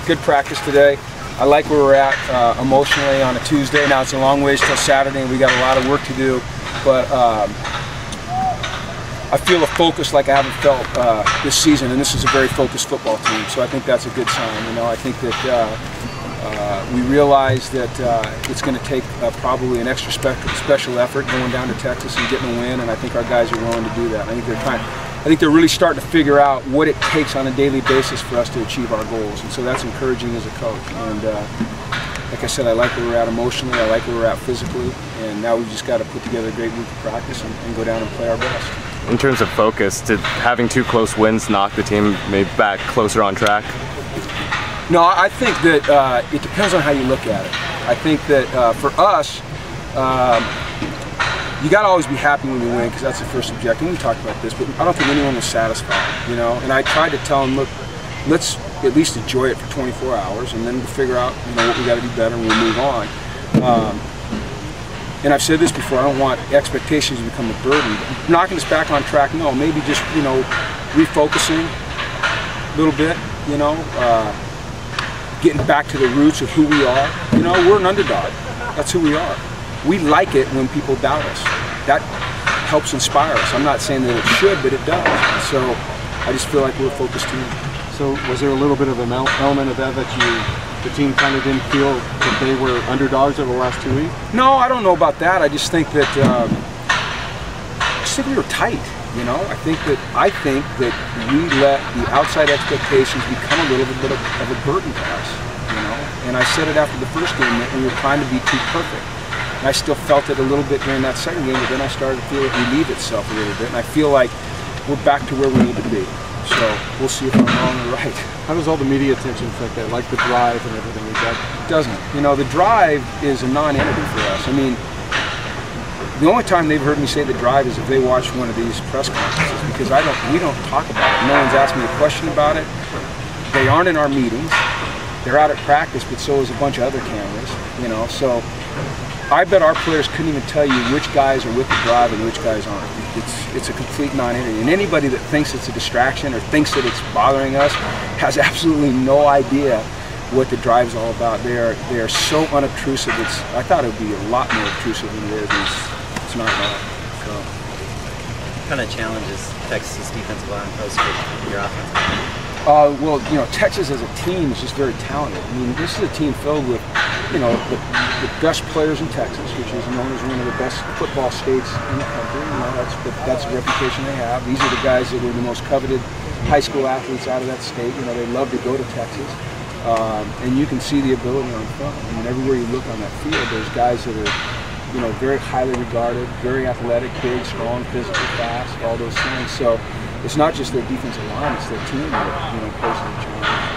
good practice today. I like where we're at emotionally on a Tuesday. Now it's a long ways till Saturday, and we got a lot of work to do. But I feel a focus like I haven't felt this season, and this is a very focused football team. So I think that's a good sign. You know, I think that we realize that it's going to take probably an extra special effort going down to Texas and getting a win, and I think our guys are willing to do that. I think they're really starting to figure out what it takes on a daily basis for us to achieve our goals, and so that's encouraging as a coach. And like I said, I like where we're at emotionally, I like where we're at physically, and now we've just got to put together a great week of practice and go down and play our best. In terms of focus, did having 2 close wins knock the team maybe back closer on track? No, I think that it depends on how you look at it. I think that for us, you got to always be happy when you win, because that's the first objective. We talked about this, but I don't think anyone was satisfied, you know. And I tried to tell them, look, let's at least enjoy it for 24 hours, and then we'll figure out, you know, what we got to do better, and we'll move on. And I've said this before, I don't want expectations to become a burden. Knocking us back on track, no. Maybe just, you know, refocusing a little bit, you know, getting back to the roots of who we are. You know, we're an underdog. That's who we are. We like it when people doubt us. That helps inspire us. I'm not saying that it should, but it does. So I just feel like we're a focused team. So was there a little bit of an element of that the team kind of didn't feel that they were underdogs over the last 2 weeks? No, I don't know about that. I just think that we were tight. You know, I think that we let the outside expectations become a little bit of a burden to us. You know, and I said it after the first game that we were trying to be too perfect. And I still felt it a little bit during that second game, but then I started to feel it relieve itself a little bit, and I feel like we're back to where we need to be. So we'll see if I'm wrong or right. How does all the media attention affect that, like the drive and everything like that? It doesn't. You know, the drive is a non-entity for us. I mean, the only time they've heard me say the drive is if they watch one of these press conferences, because we don't talk about it. No one's asked me a question about it. They aren't in our meetings. They're out at practice, but so is a bunch of other cameras, you know. So I bet our players couldn't even tell you which guys are with the drive and which guys aren't. It's a complete non-entity. And anybody that thinks it's a distraction or thinks that it's bothering us has absolutely no idea what the drive is all about. They are so unobtrusive. I thought it would be a lot more obtrusive than it is. It's not at all. So. What kind of challenges Texas defensive line pose for your offense? Well, you know, Texas as a team is just very talented. I mean, this is a team filled with, you know, the best players in Texas, which is known as one of the best football states in the country. You know, that's the reputation they have. These are the guys that were the most coveted high school athletes out of that state. You know, they love to go to Texas. And you can see the ability on film. I mean, everywhere you look on that field, there's guys that are, you know, very highly regarded, very athletic, big, strong, physical, fast, all those things. So it's not just their defensive line, it's their team that, you know, poses the challenge.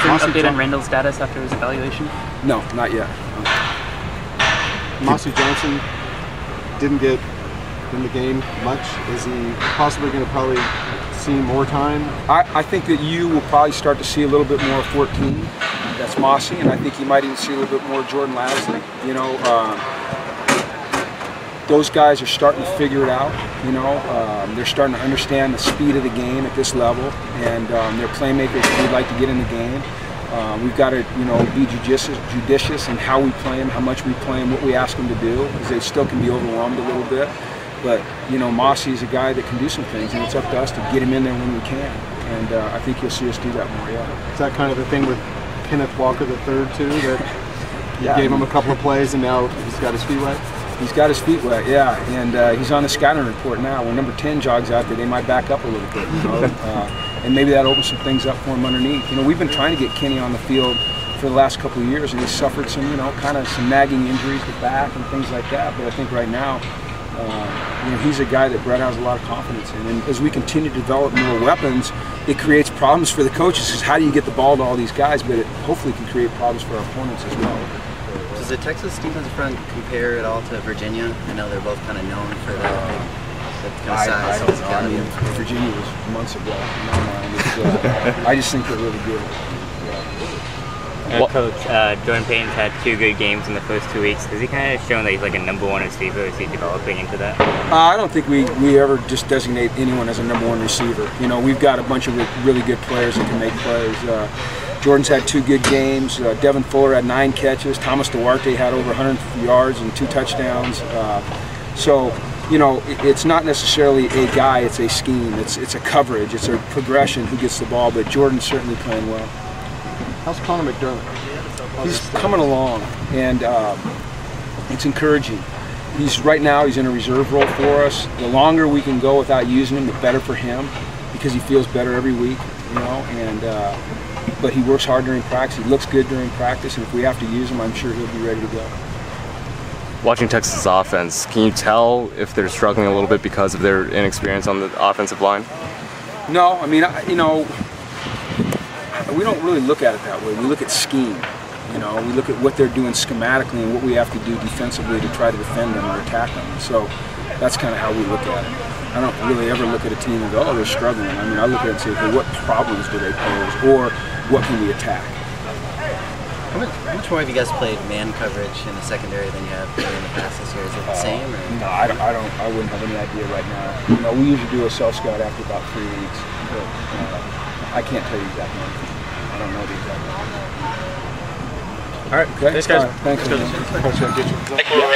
Any update on Randall's status after his evaluation? No, not yet. Mossy Johnson didn't get in the game much. Is he possibly going to probably see more time? I think that you will probably start to see a little bit more of 14. That's Mossy, and I think you might even see a little bit more Jordan Lasley. You know, those guys are starting to figure it out. You know, they're starting to understand the speed of the game at this level, and they're playmakers who'd like to get in the game. We've got to, you know, be judicious in how we play them, how much we play them, what we ask them to do, because they still can be overwhelmed a little bit. But, you know, Mossy is a guy that can do some things, and it's up to us to get him in there when we can. And I think you'll see us do that more, yeah. Is that kind of the thing with Kenneth Walker III, too, that you gave him a couple of plays and now he's got his feet wet? He's got his feet wet, yeah, and he's on the scouting report now. When number 10 jogs out there, they might back up a little bit, you know, and maybe that opens some things up for him underneath. You know, we've been trying to get Kenny on the field for the last couple of years, and he's suffered some, you know, kind of some nagging injuries to back and things like that. But I think right now, you know, he's a guy that Brett has a lot of confidence in, and as we continue to develop more weapons, it creates problems for the coaches. Because how do you get the ball to all these guys? But it hopefully can create problems for our opponents as well. Does the Texas defensive front compare at all to Virginia? I know they're both kind of known for that kind of size. I don't know. I mean, Virginia was months ago in my mind. I just think they're really good. Coach, Jordan Payton's had 2 good games in the first 2 weeks. Has he kind of shown that he's like a #1 receiver? Is he developing into that? I don't think we ever just designate anyone as a #1 receiver. You know, we've got a bunch of really good players that can make plays. Jordan's had 2 good games. Devin Fuller had 9 catches. Thomas Duarte had over 100 yards and 2 touchdowns. So, you know, it's not necessarily a guy, it's a scheme. It's a coverage, it's a progression who gets the ball, but Jordan's certainly playing well. How's Connor McDermott? He's coming along, and it's encouraging. Right now he's in a reserve role for us. The longer we can go without using him, the better for him, because he feels better every week, you know. And but he works hard during practice. He looks good during practice, and if we have to use him, I'm sure he'll be ready to go. Watching Texas' offense, can you tell if they're struggling a little bit because of their inexperience on the offensive line? No, I mean, you know, we don't really look at it that way. We look at scheme. You know, we look at what they're doing schematically and what we have to do defensively to try to defend them or attack them. So that's kind of how we look at it. I don't really ever look at a team and go, oh, they're struggling. I mean, I look at it and say, okay, what problems do they pose, or what can we attack? How much more have you guys played man coverage in the secondary than you have in the past this year? Is it the same? Or? No, I wouldn't have any idea right now. You know, we usually do a self-scout after about 3 weeks, but I can't tell you exactly anything. I don't know the exact number. All right. Okay. Thanks, guys. Thanks. Let's go.